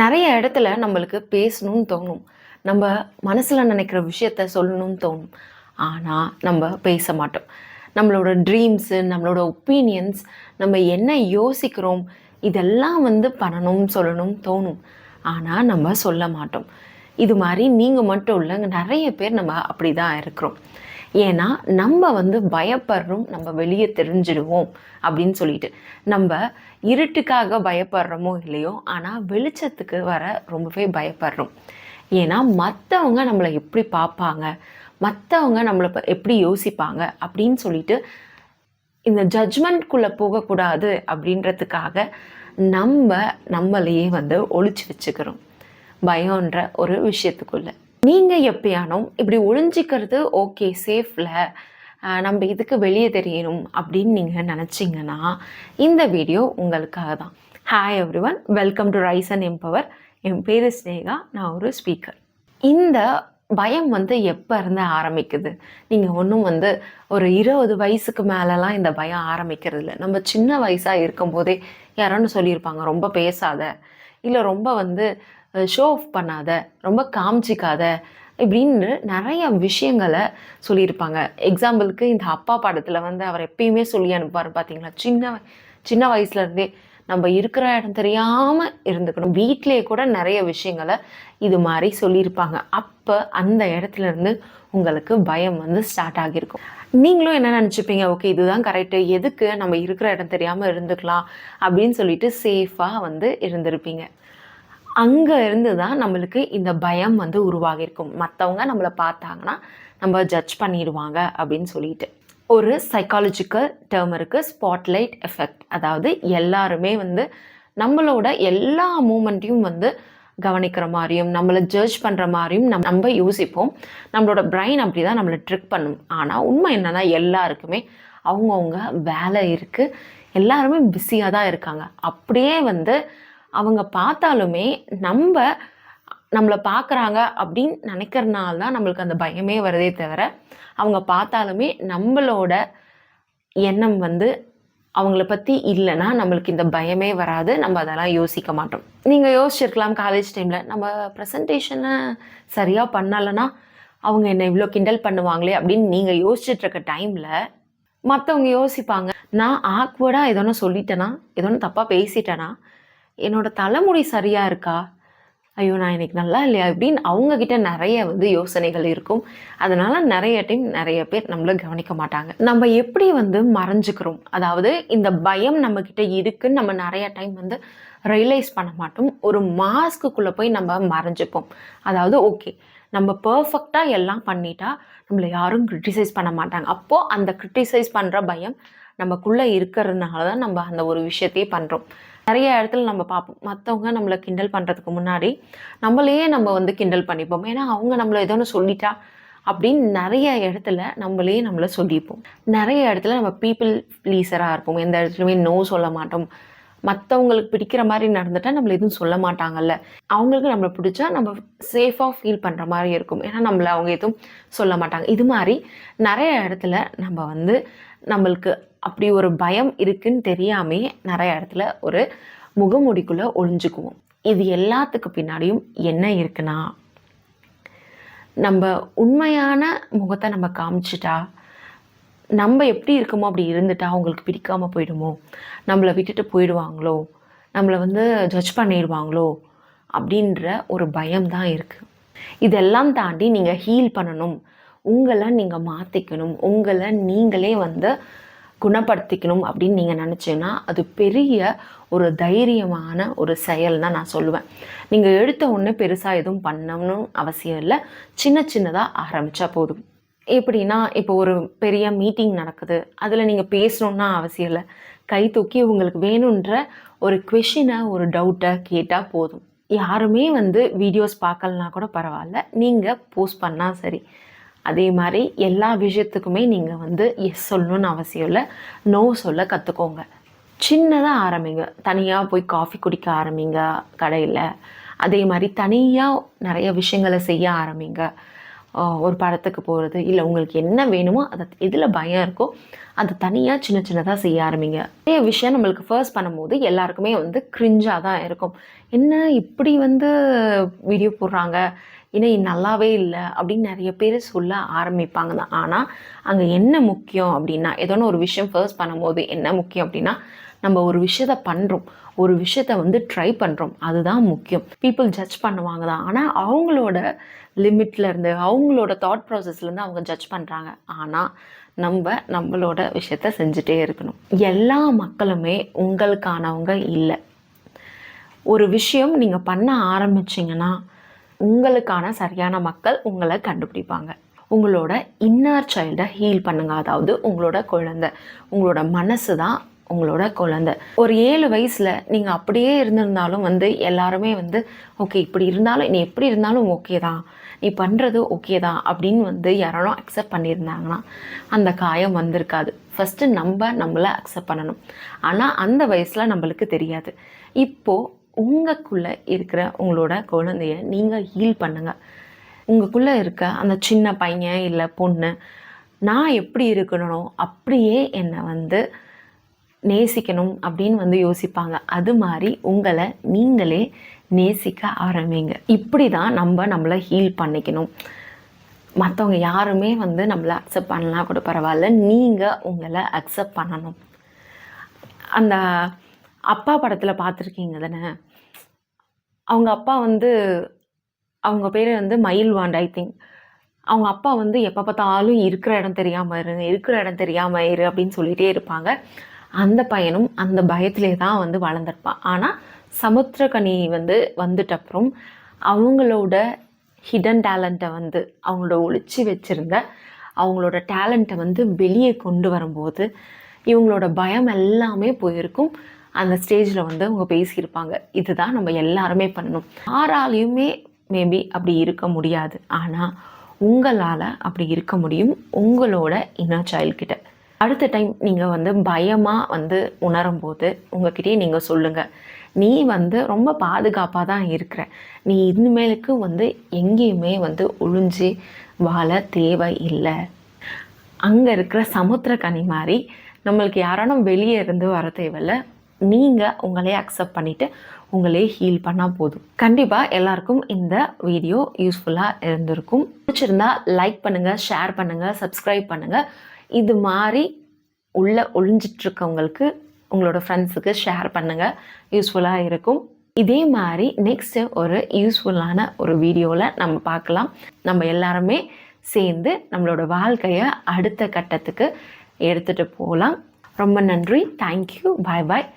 நிறைய இடத்துல நம்மளுக்கு பேசணும்னு தோணும். நம்ம மனசுல நினைக்கிற விஷயத்த சொல்லணும்னு தோணும். ஆனால் நம்ம பேச மாட்டோம். நம்மளோட ட்ரீம்ஸு, நம்மளோட ஒப்பீனியன்ஸ், நம்ம என்ன யோசிக்கிறோம், இதெல்லாம் பண்ணணும்னு சொல்லணும்னு தோணும். ஆனால் நம்ம சொல்ல மாட்டோம். இது மாதிரி நீங்கள் மட்டும் இல்லைங்க, நிறைய பேர் நம்ம அப்படி தான் இருக்கிறோம். ஏன்னா நம்ம பயப்படுறோம் நம்ம வெளியே தெரிஞ்சிடுவோம் அப்படின்னு சொல்லிட்டு. நம்ம இருட்டுக்காக பயப்படுறோமோ இல்லையோ, ஆனால் வெளிச்சத்துக்கு வர ரொம்பவே பயப்படுறோம். ஏன்னா மற்றவங்க நம்மளை எப்படி பார்ப்பாங்க, மற்றவங்க நம்மளை எப்படி யோசிப்பாங்க அப்படின்னு சொல்லிட்டு இந்த ஜட்ஜ்மெண்ட்குள்ளே போகக்கூடாது அப்படின்றதுக்காக நம்மளையே ஒளிச்சு வச்சுக்கிறோம் பயம்ன்ற ஒரு விஷயத்துக்குள்ள. நீங்கள் எப்பயானும் இப்படி ஒளிஞ்சிக்கிறது ஓகே, சேஃபில் நம்ம இதுக்கு வெளியே தெரியணும் அப்படின்னு நீங்கள் நினச்சிங்கன்னா இந்த வீடியோ உங்களுக்காக தான். Hi everyone, welcome to rise and empower. என் பேர் ஸ்னேகா, நான் ஒரு ஸ்பீக்கர். இந்த பயம் எப்போ இருந்து ஆரம்பிக்குது? நீங்கள் ஒன்றும் ஒரு 20 வயசுக்கு மேலெலாம் இந்த பயம் ஆரம்பிக்கிறது இல்லை. நம்ம சின்ன வயசாக இருக்கும்போதே யாரோன்னு சொல்லியிருப்பாங்க, ரொம்ப பேசாத, இல்லை ரொம்ப ஷோ ஆஃப் பண்ணாத, ரொம்ப காமிச்சிக்காத, இப்படின்னு நிறைய விஷயங்களை சொல்லியிருப்பாங்க. எக்ஸாம்பிளுக்கு இந்த அப்பா படத்தில் அவர் எப்பயுமே சொல்லி அனுப்பார் பார்த்தீங்களா, சின்ன வயசுலேருந்தே நம்ம இருக்கிற இடம் தெரியாமல் இருந்துக்கணும். வீட்டிலே கூட நிறைய விஷயங்களை இது மாதிரி சொல்லியிருப்பாங்க. அப்போ அந்த இடத்துலேருந்து உங்களுக்கு பயம் ஸ்டார்ட் ஆகியிருக்கும். நீங்களும் என்ன நினச்சிப்பீங்க, ஓகே இதுதான் கரெக்டு, எதுக்கு நம்ம இருக்கிற இடம் தெரியாமல் இருந்துக்கலாம் அப்படின்னு சொல்லிட்டு சேஃபாக இருந்திருப்பீங்க. அங்கே இருந்து தான் நம்மளுக்கு இந்த பயம் உருவாகியிருக்கும். மற்றவங்க நம்மளை பார்த்தாங்கன்னா நம்ம ஜட்ஜ் பண்ணிடுவாங்க அப்படின்னு சொல்லிட்டு. ஒரு சைக்காலஜிக்கல் டேர்ம் இருக்குது, ஸ்பாட்லைட் எஃபெக்ட். அதாவது எல்லாருமே நம்மளோட எல்லா மூமெண்ட்டையும் கவனிக்கிற மாதிரியும் நம்மளை ஜட்ஜ் பண்ணுற மாதிரியும் நம்ம யோசிப்போம். நம்மளோட பிரெயின் அப்படி தான் நம்மளை ட்ரிக் பண்ணும். ஆனால் உண்மை என்னென்னா எல்லாருக்குமே அவங்கவுங்க வேலை இருக்குது, எல்லாருமே பிஸியாக தான் இருக்காங்க. அப்படியே அவங்க பார்த்தாலுமே நம்மளை பார்க்குறாங்க அப்படின்னு நினைக்கிறனால தான் நம்மளுக்கு அந்த பயமே வருதே தவிர, அவங்க பார்த்தாலுமே நம்மளோட எண்ணம் அவங்கள பற்றி இல்லைன்னா நம்மளுக்கு இந்த பயமே வராது. நம்ம அதெல்லாம் யோசிக்க மாட்டோம். நீங்கள் யோசிச்சிருக்கலாம் காலேஜ் டைமில், நம்ம ப்ரெசன்டேஷனை சரியாக பண்ணலைன்னா அவங்க என்னை இவ்வளோ கிண்டல் பண்ணுவாங்களே அப்படின்னு நீங்கள் யோசிச்சுட்ருக்க டைமில் மற்றவங்க யோசிப்பாங்க, நான் ஆக்வர்டாக ஏதோன்னு சொல்லிட்டேனா, ஏதோன்னு தப்பாக பேசிட்டேனா, என்னோட தலைமுடி சரியாக இருக்கா, ஐயோ நான் இன்னைக்கு நல்லா இல்லையா, இப்படின்னு அவங்கக்கிட்ட நிறைய யோசனைகள் இருக்கும். அதனால் நிறைய டைம் நிறைய பேர் நம்மளை கவனிக்க மாட்டாங்க. நம்ம எப்படி மறைஞ்சிக்கிறோம், அதாவது இந்த பயம் நம்மக்கிட்ட இருக்குன்னு நம்ம நிறைய டைம் ரியலைஸ் பண்ண மாட்டோம். ஒரு மாஸ்க்குள்ளே போய் நம்ம மறைஞ்சிப்போம். அதாவது ஓகே நம்ம பர்ஃபெக்டாக எல்லாம் பண்ணிட்டா நம்மளை யாரும் கிரிட்டிசைஸ் பண்ண மாட்டாங்க. அப்போது அந்த கிரிட்டிசைஸ் பண்ணுற பயம் நமக்குள்ளே இருக்கிறதுனால தான் நம்ம அந்த ஒரு விஷயத்தையே பண்ணுறோம். நிறைய இடத்துல நம்ம பார்ப்போம், மற்றவங்க நம்மளை கிண்டல் பண்ணுறதுக்கு முன்னாடி நம்மளையே நம்ம கிண்டல் பண்ணிப்போம். ஏன்னா அவங்க நம்மளை ஏதோ ஒன்று சொல்லிட்டா அப்படின்னு நிறைய இடத்துல நம்மளை சொல்லிப்போம். நிறைய இடத்துல நம்ம பீப்புள் ப்ளீஸராக இருப்போம். எந்த இடத்துலையுமே நோ சொல்ல மாட்டோம். மற்றவங்களுக்கு பிடிக்கிற மாதிரி நடந்துட்டால் நம்மளை எதுவும் சொல்ல மாட்டாங்கல்ல, அவங்களுக்கு நம்மளை பிடிச்சா நம்ம சேஃபாக ஃபீல் பண்ணுற மாதிரி இருக்கும். ஏன்னா நம்மளை அவங்க எதுவும் சொல்ல மாட்டாங்க. இது மாதிரி நிறைய இடத்துல நம்ம நம்மளுக்கு அப்படி ஒரு பயம் இருக்குன்னு தெரியாமே நிறைய இடத்துல ஒரு முகமூடிக்குள்ளே ஒளிஞ்சுக்குவோம். இது எல்லாத்துக்கு பின்னாடியும் என்ன இருக்குன்னா, நம்ம உண்மையான முகத்தை நம்ம காமிச்சிட்டா, நம்ம எப்படி இருக்கமோ அப்படி இருந்துட்டா அவங்களுக்கு பிடிக்காமல் போயிடுமோ, நம்மளை விட்டுட்டு போயிடுவாங்களோ, நம்மளை ஜட்ஜ் பண்ணிடுவாங்களோ அப்படின்ற ஒரு பயம் தான் இருக்குது. இதெல்லாம் தாண்டி நீங்கள் ஹீல் பண்ணணும், உங்களை நீங்கள் மாற்றிக்கணும், உங்களை நீங்களே குணப்படுத்திக்கணும் அப்படின்னு நீங்கள் நினச்சிங்கன்னா அது பெரிய ஒரு தைரியமான ஒரு செயல் தான் நான் சொல்லுவேன். நீங்கள் எடுத்த ஒன்று பெருசாக எதுவும் பண்ணணும்னு அவசியம் இல்லை, சின்ன சின்னதாக ஆரம்பித்தா போதும். எப்படின்னா, இப்போ ஒரு பெரிய மீட்டிங் நடக்குது, அதில் நீங்கள் பேசணுன்னா அவசியம் இல்லை, கை தூக்கி உங்களுக்கு வேணுன்ற ஒரு கொஷினை, ஒரு டவுட்டை கேட்டால் போதும். யாருமே வீடியோஸ் பார்க்கலனா கூட பரவாயில்ல, நீங்கள் போஸ்ட் பண்ணால் சரி. அதே மாதிரி எல்லா விஷயத்துக்குமே நீங்கள் எஸ் சொல்லணும்னு அவசியம் இல்லை, நோ சொல்ல கற்றுக்கோங்க. சின்னதாக ஆரம்பிங்க. தனியாக போய் காஃபி குடிக்க ஆரம்பிங்க கடையில். அதே மாதிரி தனியாக நிறைய விஷயங்களை செய்ய ஆரம்பிங்க. ஒரு படத்துக்கு போகிறது, இல்லை உங்களுக்கு என்ன வேணுமோ அதை எதில் பயம் இருக்கோ அதை தனியாக சின்ன சின்னதாக செய்ய ஆரம்பிங்க. நிறைய விஷயம் நம்மளுக்கு ஃபர்ஸ்ட் பண்ணும்போது எல்லாருக்குமே வந்து கிரிஞ்சாக தான் இருக்கும். என்ன இப்படி வந்து வீடியோ போடுறாங்க, இன்னும் நல்லாவே இல்லை அப்படின்னு நிறைய பேர் சொல்ல ஆரம்பிப்பாங்க தான். ஆனால் அங்கே என்ன முக்கியம் அப்படின்னா, ஏதோ ஒரு விஷயம் ஃபர்ஸ்ட் பண்ணும்போது என்ன முக்கியம் அப்படின்னா, நம்ம ஒரு விஷயத்த பண்ணுறோம், ஒரு விஷயத்த வந்து ட்ரை பண்ணுறோம், அதுதான் முக்கியம். பீப்புள் ஜட்ஜ் பண்ணுவாங்க தான், ஆனால் அவங்களோட லிமிட்லேருந்து அவங்களோட தாட் ப்ராசஸ்லேருந்து அவங்க ஜட்ஜ் பண்ணுறாங்க. ஆனால் நம்மளோட விஷயத்த செஞ்சுட்டே இருக்கணும். எல்லா மக்களுமே உங்களுக்கானவங்க இல்லை. ஒரு விஷயம் நீங்கள் பண்ண ஆரம்பிச்சிங்கன்னா உங்களுக்கான சரியான மக்கள் உங்களை கண்டுபிடிப்பாங்க. உங்களோட இன்னர் சைல்டை ஹீல் பண்ணுங்க. அதாவது உங்களோட குழந்தை, உங்களோட மனசு தான் உங்களோட குழந்தை. ஒரு 7 வயசில் நீங்கள் அப்படியே இருந்திருந்தாலும் வந்து எல்லாருமே வந்து ஓகே இப்படி இருந்தாலும் நீ எப்படி இருந்தாலும் ஓகே தான், நீ பண்ணுறது ஓகே தான் அப்படின்னு வந்து யாராலும் அக்செப்ட் பண்ணியிருந்தாங்கன்னா அந்த காயம் வந்திருக்காது. ஃபஸ்ட்டு நம்மளை அக்செப்ட் பண்ணணும். ஆனால் அந்த வயசில் நம்மளுக்கு தெரியாது. இப்போது உங்களுக்குள்ளே இருக்கிற உங்களோட குழந்தைய நீங்கள் ஹீல் பண்ணுங்கள். உங்களுக்குள்ளே இருக்க அந்த சின்ன பையன் இல்லை பொண்ணு நான் எப்படி இருக்கணும் அப்படியே என்னை வந்து நேசிக்கணும் அப்படின்னு வந்து யோசிப்பாங்க. அது மாதிரி உங்களை நீங்களே நேசிக்க ஆரம்பிங்க. இப்படி தான் நம்மளை ஹீல் பண்ணிக்கணும். மற்றவங்க யாருமே வந்து நம்மளை அக்செப்ட் பண்ணலாம் கூட பரவாயில்ல, நீங்கள் உங்களை அக்செப்ட் பண்ணணும். அந்த அப்பா படத்தில் பார்த்துருக்கீங்க தானே, அவங்க அப்பா வந்து அவங்க பேர் வந்து மயில்வாண்ட் ஐ திங்க். அவங்க அப்பா வந்து எப்போ பார்த்தாலும் இருக்கிற இடம் தெரியாமல் இரு அப்படின்னு சொல்லிகிட்டே இருப்பாங்க. அந்த பையனும் அந்த பயத்திலே தான் வந்து வளர்ந்துருப்பான். ஆனால் சமுத்திரக்கனி வந்துட்டப்புறம் அவங்களோட ஹிடன் டேலண்ட்டை வந்து அவங்களோட ஒளிச்சு வச்சுருந்த அவங்களோட டேலண்ட்டை வந்து வெளியே கொண்டு வரும்போது இவங்களோட பயம் எல்லாமே போயிருக்கும். அந்த ஸ்டேஜில் வந்து அவங்க பேசியிருப்பாங்க. இதுதான் நம்ம எல்லாருமே பண்ணணும். யாராலையுமே மேபி அப்படி இருக்க முடியாது, ஆனால் உங்களால் அப்படி இருக்க முடியும் உங்களோட இன்னர் சைல்ட்கிட்ட. அடுத்த டைம் நீங்கள் வந்து பயமாக வந்து உணரும்போது உங்ககிட்டயே நீங்கள் சொல்லுங்கள், நீ வந்து ரொம்ப பாதுகாப்பாக தான் இருக்கிற, நீ இனிமேலுக்கு வந்து எங்கேயுமே வந்து ஒளிஞ்சு வாழ தேவை இல்லை. அங்கே இருக்கிற சமுத்திரக்கனி மாதிரி நம்மளுக்கு யாராலும் வெளியே இருந்து வர தேவையில்லை. நீங்கள் உங்களே அக்செப்ட் பண்ணிவிட்டு உங்களே ஹீல் பண்ணால் போதும். கண்டிப்பாக எல்லாருக்கும் இந்த வீடியோ யூஸ்ஃபுல்லாக இருந்திருக்கும். பிடிச்சிருந்தா லைக் பண்ணுங்கள், ஷேர் பண்ணுங்கள், சப்ஸ்கிரைப் பண்ணுங்கள். இது மாதிரி ஒளிஞ்சிட்ருக்கவங்களுக்கு உங்களோட ஃப்ரெண்ட்ஸுக்கு ஷேர் பண்ணுங்கள், யூஸ்ஃபுல்லாக இருக்கும். இதே மாதிரி நெக்ஸ்ட்டு ஒரு யூஸ்ஃபுல்லான ஒரு வீடியோவில் நம்ம பார்க்கலாம். நம்ம எல்லாருமே சேர்ந்து நம்மளோட வாழ்க்கையை அடுத்த கட்டத்துக்கு எடுத்துகிட்டு போகலாம். ரொம்ப நன்றி. தேங்க்யூ. பாய் பாய்.